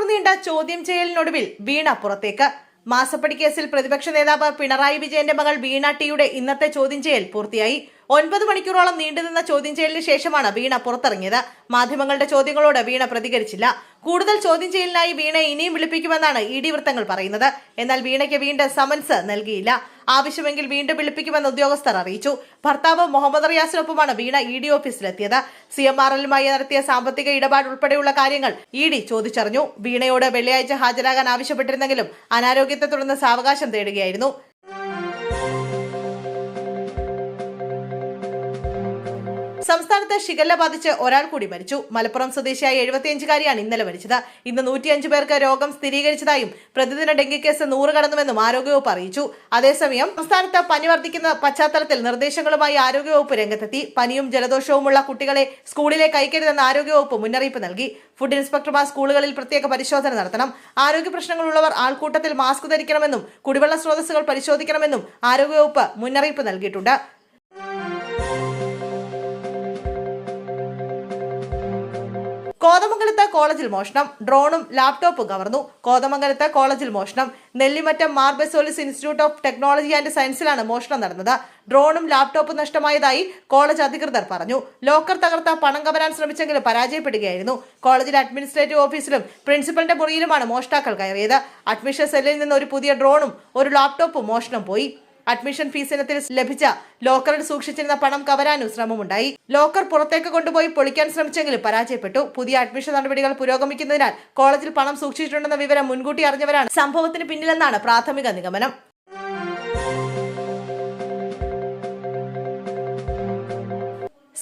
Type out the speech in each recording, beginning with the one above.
മണിക്കൂർ നീണ്ട ചോദ്യം ചെയ്യലിനൊടുവിൽ വീണ പുറത്തേക്ക്. മാസപ്പടി കേസിൽ പ്രതിപക്ഷ നേതാവ് പിണറായി വിജയന്റെ മകൾ വീണ ടിയുടെ ഇന്നത്തെ ചോദ്യം ചെയ്യൽ പൂർത്തിയായി. 9 മണിക്കൂറോളം നീണ്ടുനിന്ന ചോദ്യം ചെയ്യലിന് ശേഷമാണ് വീണ പുറത്തിറങ്ങിയത്. മാധ്യമങ്ങളുടെ ചോദ്യങ്ങളോട് വീണ പ്രതികരിച്ചില്ല. കൂടുതൽ ചോദ്യം ചെയ്യലിനായി വീണയെ ഇനിയും വിളിപ്പിക്കുമെന്നാണ് ഇഡി വൃത്തങ്ങൾ പറയുന്നത്. എന്നാൽ വീണയ്ക്ക് വീണ്ടും സമൻസ് നൽകിയില്ല. ആവശ്യമെങ്കിൽ വീണ്ടും വിളിപ്പിക്കുമെന്ന് ഉദ്യോഗസ്ഥർ അറിയിച്ചു. ഭർത്താവ് മുഹമ്മദ് റിയാസിനൊപ്പമാണ് വീണ ഇഡി ഓഫീസിലെത്തിയത്. CMRLുമായി നടത്തിയ സാമ്പത്തിക ഇടപാട് ഉൾപ്പെടെയുള്ള കാര്യങ്ങൾ ഇഡി ചോദിച്ചറിഞ്ഞു. വീണയോട് വെള്ളിയാഴ്ച ഹാജരാകാൻ ആവശ്യപ്പെട്ടിരുന്നെങ്കിലും അനാരോഗ്യത്തെ തുടർന്ന് സാവകാശം തേടുകയായിരുന്നു. സംസ്ഥാനത്ത് ഷിഗല്ല ബാധിച്ച് ഒരാൾ കൂടി മരിച്ചു. മലപ്പുറം സ്വദേശിയായ 75-കാരിയാണ് ഇന്നലെ മരിച്ചത്. ഇന്ന് 105 പേർക്ക് രോഗം സ്ഥിരീകരിച്ചതായും പ്രതിദിന ഡെങ്കി കേസ് 100 കടന്നുവെന്നും ആരോഗ്യവകുപ്പ് അറിയിച്ചു. അതേസമയം സംസ്ഥാനത്ത് പനി വർദ്ധിക്കുന്ന പശ്ചാത്തലത്തിൽ നിർദ്ദേശങ്ങളുമായി ആരോഗ്യവകുപ്പ് രംഗത്തെത്തി. പനിയും ജലദോഷവുമുള്ള കുട്ടികളെ സ്കൂളിലേക്ക് അയക്കരുതെന്ന് ആരോഗ്യവകുപ്പ് മുന്നറിയിപ്പ് നൽകി. ഫുഡ് ഇൻസ്പെക്ടർമാർ സ്കൂളുകളിൽ പ്രത്യേക പരിശോധന നടത്തണം. ആരോഗ്യ പ്രശ്നങ്ങളുള്ളവർ ആൾക്കൂട്ടത്തിൽ മാസ്ക് ധരിക്കണമെന്നും കുടിവെള്ള സ്രോതസ്സുകൾ പരിശോധിക്കണമെന്നും ആരോഗ്യവകുപ്പ് മുന്നറിയിപ്പ് നൽകിയിട്ടുണ്ട്. കോതമംഗലത്ത് കോളേജിൽ മോഷണം. ഡ്രോണും ലാപ്ടോപ്പും കവർന്നു. കോതമംഗലത്ത് കോളേജിൽ മോഷണം. Nellimattom Mar Baselius Institute of Technology and സയൻസിലാണ് മോഷണം നടന്നത്. ഡ്രോണും ലാപ്ടോപ്പും നഷ്ടമായതായി കോളേജ് അധികൃതർ പറഞ്ഞു. ലോക്കർ തകർത്ത പണം കവരാൻ ശ്രമിച്ചെങ്കിലും പരാജയപ്പെടുകയായിരുന്നു. കോളേജിലെ അഡ്മിനിസ്ട്രേറ്റീവ് ഓഫീസിലും പ്രിൻസിപ്പലിന്റെ മുറിയിലുമാണ് മോഷ്ടാക്കൾ കയറിയത്. അഡ്മിഷൻ സെല്ലിൽ നിന്ന് ഒരു പുതിയ ഡ്രോണും ഒരു ലാപ്ടോപ്പും മോഷണം പോയി. അഡ്മിഷൻ ഫീസ് ഇനത്തിൽ ലഭിച്ച ലോക്കറിൽ സൂക്ഷിച്ചിരുന്ന പണം കവരാനും ശ്രമമുണ്ടായി. ലോക്കർ പുറത്തേക്ക് കൊണ്ടുപോയി പൊളിക്കാൻ ശ്രമിച്ചെങ്കിലും പരാജയപ്പെട്ടു. പുതിയ അഡ്മിഷൻ നടപടികൾ പുരോഗമിക്കുന്നതിനാൽ കോളേജിൽ പണം സൂക്ഷിച്ചിട്ടുണ്ടെന്ന വിവരം മുൻകൂട്ടി അറിഞ്ഞവരാണ് സംഭവത്തിന് പിന്നിലെന്നാണ് പ്രാഥമിക നിഗമനം.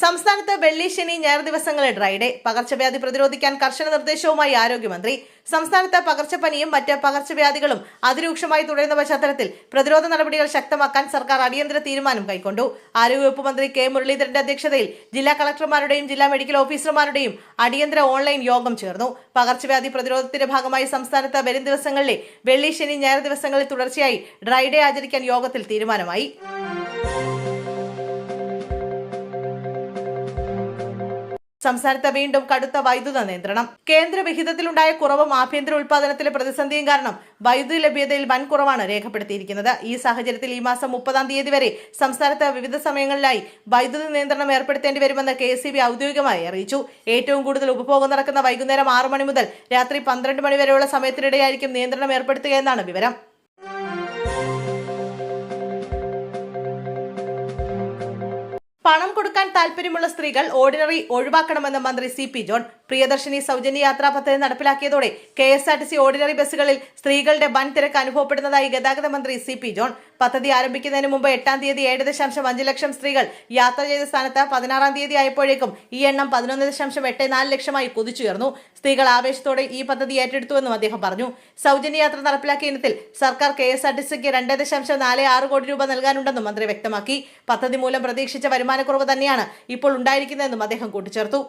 സംസ്ഥാനത്ത് വെള്ളി, ശനി, ഞായർ ദിവസങ്ങളിൽ ഡ്രൈ ഡേ. പകർച്ചവ്യാധി പ്രതിരോധിക്കാൻ കർശന നിർദ്ദേശവുമായി ആരോഗ്യമന്ത്രി. സംസ്ഥാനത്ത് പകർച്ചപ്പനിയും മറ്റ് പകർച്ചവ്യാധികളും അതിരൂക്ഷമായി തുടരുന്ന പശ്ചാത്തലത്തിൽ പ്രതിരോധ നടപടികൾ ശക്തമാക്കാൻ സർക്കാർ അടിയന്തര തീരുമാനം കൈക്കൊണ്ടു. ആരോഗ്യവകുപ്പ് മന്ത്രി കെ മുരളീധരന്റെ അധ്യക്ഷതയിൽ ജില്ലാ കളക്ടർമാരുടെയും ജില്ലാ മെഡിക്കൽ ഓഫീസർമാരുടെയും അടിയന്തര ഓൺലൈൻ യോഗം ചേർന്നു. പകർച്ചവ്യാധി പ്രതിരോധത്തിന്റെ ഭാഗമായി സംസ്ഥാനത്ത് വരും ദിവസങ്ങളിലെ വെള്ളി, ശനി, ഞായർ ദിവസങ്ങളിൽ തുടർച്ചയായി ഡ്രൈ ഡേ ആചരിക്കാൻ യോഗത്തിൽ തീരുമാനമായി. സംസ്ഥാനത്ത് വീണ്ടും കടുത്ത വൈദ്യുത നിയന്ത്രണം. കേന്ദ്ര വിഹിതത്തിലുണ്ടായ കുറവും ആഭ്യന്തര ഉൽപാദനത്തിലെ പ്രതിസന്ധിയും കാരണം വൈദ്യുതി ലഭ്യതയിൽ വൻ കുറവാണ് രേഖപ്പെടുത്തിയിരിക്കുന്നത്. ഈ സാഹചര്യത്തിൽ ഈ മാസം 30-ാം തീയതി വരെ സംസ്ഥാനത്ത് വിവിധ സമയങ്ങളിലായി വൈദ്യുതി നിയന്ത്രണം ഏർപ്പെടുത്തേണ്ടി വരുമെന്ന് KEB ഔദ്യോഗികമായി അറിയിച്ചു. ഏറ്റവും കൂടുതൽ ഉപഭോഗം നടക്കുന്ന വൈകുന്നേരം 6 മണി മുതൽ രാത്രി 12 മണി വരെയുള്ള സമയത്തിനിടെയായിരിക്കും നിയന്ത്രണം ഏർപ്പെടുത്തുകയെന്നാണ് വിവരം. പണം കൊടുക്കാൻ താൽപര്യമുള്ള സ്ത്രീകൾ ഓർഡിനറി ഒഴിവാക്കണമെന്ന് മന്ത്രി CP ജോൺ. പ്രിയദർശിനി സൗജന്യ യാത്രാ പദ്ധതി നടപ്പിലാക്കിയതോടെ KSRTC ഓർഡിനറി ബസ്സുകളിൽ സ്ത്രീകളുടെ വൻ തിരക്ക് അനുഭവപ്പെടുന്നതായി ഗതാഗത മന്ത്രി CP ജോൺ. പദ്ധതി ആരംഭിക്കുന്നതിന് മുമ്പ് 8-ാം തീയതി 7.5 ലക്ഷം സ്ത്രീകൾ യാത്ര ചെയ്ത സ്ഥാനത്ത് 16-ാം തീയതി ആയപ്പോഴേക്കും ഈ എണ്ണം 11.84 ലക്ഷമായി കുതിച്ചുയർന്നു. സ്ത്രീകൾ ആവേശത്തോടെ ഈ പദ്ധതി ഏറ്റെടുത്തുവെന്നും അദ്ദേഹം പറഞ്ഞു. സൗജന്യ യാത്ര നടപ്പിലാക്കിയ ഇനത്തിൽ സർക്കാർ KSRTCക്ക് 2.46 കോടി രൂപ നൽകാനുണ്ടെന്നും മന്ത്രി വ്യക്തമാക്കി. പദ്ധതി മൂലം പ്രതീക്ഷിച്ച വരുമാനക്കുറവ് തന്നെയാണ് ഇപ്പോൾ ഉണ്ടായിരിക്കുന്നതെന്നും അദ്ദേഹം കൂട്ടിച്ചേർത്തു.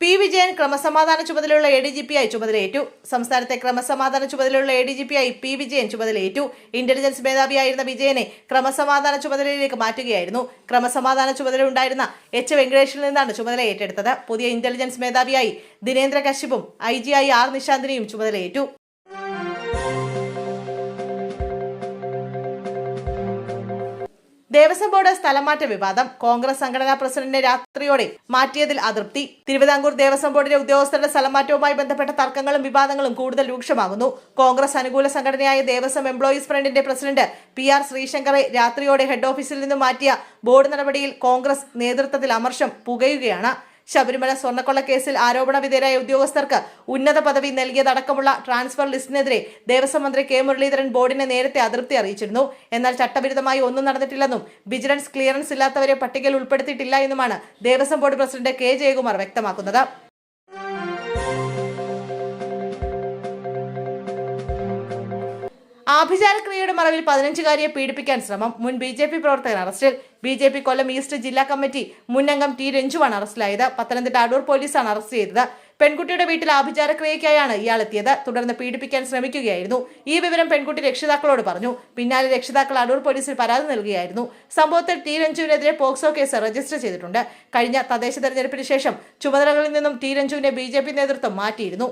P. വിജയൻ ക്രമസമാധാന ചുമതലയുള്ള ADGP-യായി ചുമതലയേറ്റു. സംസ്ഥാനത്തെ ക്രമസമാധാന ചുമതലയുള്ള ADGP-യായി P. വിജയൻ ചുമതലയേറ്റു. ഇന്റലിജൻസ് മേധാവിയായിരുന്ന വിജയനെ ക്രമസമാധാന ചുമതലയിലേക്ക് മാറ്റുകയായിരുന്നു. ക്രമസമാധാന ചുമതല ഉണ്ടായിരുന്ന H. വെങ്കടേഷിൽ നിന്നാണ് ചുമതല ഏറ്റെടുത്തത്. പുതിയ ഇന്റലിജൻസ് മേധാവിയായി ദിനേന്ദ്ര കശ്യപും IG-യായി R. നിശാന്തിനിയും ചുമതലയേറ്റു. ദേവസ്വം ബോർഡ് സ്ഥലംമാറ്റ വിവാദം. കോൺഗ്രസ് സംഘടനാ പ്രസിഡന്റിനെ രാത്രിയോടെ മാറ്റിയതിൽ അതൃപ്തി. തിരുവിതാംകൂർ ദേവസ്വം ബോർഡിലെ ഉദ്യോഗസ്ഥരുടെ സ്ഥലംമാറ്റവുമായി ബന്ധപ്പെട്ട തർക്കങ്ങളും വിവാദങ്ങളും കൂടുതൽ രൂക്ഷമാകുന്നു. കോൺഗ്രസ് അനുകൂല സംഘടനയായ ദേവസ്വം എംപ്ലോയീസ് ഫ്രണ്ടിന്റെ പ്രസിഡന്റ് PR ശ്രീശങ്കറെ രാത്രിയോടെ ഹെഡ് ഓഫീസിൽ നിന്നും മാറ്റിയ ബോർഡ് നടപടിയിൽ കോൺഗ്രസ് നേതൃത്വത്തിൽ അമർഷം പുകയുകയാണ്. ശബരിമല സ്വർണ്ണക്കൊള്ള കേസിൽ ആരോപണ വിധേയരായ ഉദ്യോഗസ്ഥർക്ക് ഉന്നത പദവി നൽകിയതടക്കമുള്ള ട്രാൻസ്ഫർ ലിസ്റ്റിനെതിരെ ദേവസ്വം മന്ത്രി കെ മുരളീധരൻ ബോർഡിനെ നേരത്തെ അതൃപ്തി അറിയിച്ചിരുന്നു. എന്നാൽ ചട്ടവിരുദ്ധമായി ഒന്നും നടന്നിട്ടില്ലെന്നും വിജിലൻസ് ക്ലിയറൻസ് ഇല്ലാത്തവരെ പട്ടികയിൽ ഉൾപ്പെടുത്തിയിട്ടില്ല എന്നുമാണ് Devaswom board president K. Jayakumar വ്യക്തമാക്കുന്നത്. ആഭിചാരക്രിയയുടെ മറവിൽ 15-കാരിയെ പീഡിപ്പിക്കാൻ ശ്രമം. മുൻ BJP പ്രവർത്തകൻ അറസ്റ്റിൽ. BJP കൊല്ലം ഈസ്റ്റ് ജില്ലാ കമ്മിറ്റി മുൻ അംഗം T. രഞ്ജുവാണ് അറസ്റ്റിലായത്. പത്തനംതിട്ട അടൂർ പോലീസാണ് അറസ്റ്റ് ചെയ്തത്. പെൺകുട്ടിയുടെ വീട്ടിൽ ആഭിചാരക്രിയയ്ക്കായാണ് ഇയാൾ എത്തിയത്. തുടർന്ന് പീഡിപ്പിക്കാൻ ശ്രമിക്കുകയായിരുന്നു. ഈ വിവരം പെൺകുട്ടി രക്ഷിതാക്കളോട് പറഞ്ഞു. പിന്നാലെ രക്ഷിതാക്കൾ അടൂർ പോലീസിൽ പരാതി നൽകുകയായിരുന്നു. സംഭവത്തിൽ ടി രഞ്ജുവിനെതിരെ പോക്സോ കേസ് രജിസ്റ്റർ ചെയ്തിട്ടുണ്ട്. കഴിഞ്ഞ തദ്ദേശ തെരഞ്ഞെടുപ്പിന് ശേഷം ചുമതലകളിൽ നിന്നും ടി രഞ്ജുവിനെ BJP നേതൃത്വം മാറ്റിയിരുന്നു.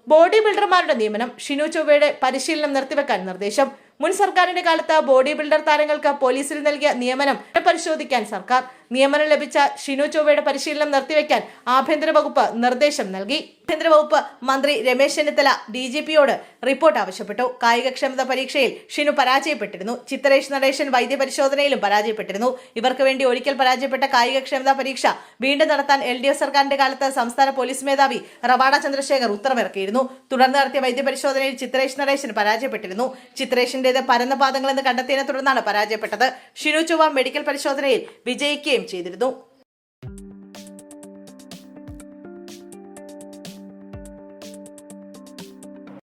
ബോഡി ബിൽഡർമാരുടെ നിയമനം. ഷിനു ചൊവ്വയുടെ പരിശീലനം നിർത്തിവെക്കാൻ നിർദ്ദേശം. മുൻ സർക്കാരിന്റെ കാലത്ത് ബോഡി ബിൽഡർ താരങ്ങൾക്ക് പോലീസിൽ നൽകിയ നിയമനം പരിശോധിക്കാൻ സർക്കാർ. നിയമനം ലഭിച്ച ഷിനു ചൊവ്വയുടെ പരിശീലനം നിർത്തിവെക്കാൻ ആഭ്യന്തര വകുപ്പ് നിർദ്ദേശം നൽകി. ആഭ്യന്തര വകുപ്പ് മന്ത്രി രമേശ് ചെന്നിത്തല DGPയോട് റിപ്പോർട്ട് ആവശ്യപ്പെട്ടു. കായികക്ഷമത പരീക്ഷയിൽ ഷിനു പരാജയപ്പെട്ടിരുന്നു. ചിത്രേഷ് നടേശൻ വൈദ്യപരിശോധനയിലും പരാജയപ്പെട്ടിരുന്നു. ഇവർക്ക് വേണ്ടി ഒരിക്കൽ പരാജയപ്പെട്ട കായികക്ഷമതാ പരീക്ഷ വീണ്ടും നടത്താൻ LDF സർക്കാരിന്റെ കാലത്ത് സംസ്ഥാന പോലീസ് മേധാവി റവാഡ ചന്ദ്രശേഖർ ഉത്തരവിറക്കിയിരുന്നു. തുടർന്ന് നടത്തിയ വൈദ്യപരിശോധനയിൽ ചിത്രേഷ് നടേശൻ പരാജയപ്പെട്ടിരുന്നു. ചിത്രേഷിന്റേത് പരന്ന പാദങ്ങളെന്ന് കണ്ടെത്തിയതിനെ തുടർന്നാണ് പരാജയപ്പെട്ടത്. ഷിനു ചൊവ്വ മെഡിക്കൽ പരിശോധനയിൽ വിജയിക്കുകയും ചെയ്തിരുന്നു.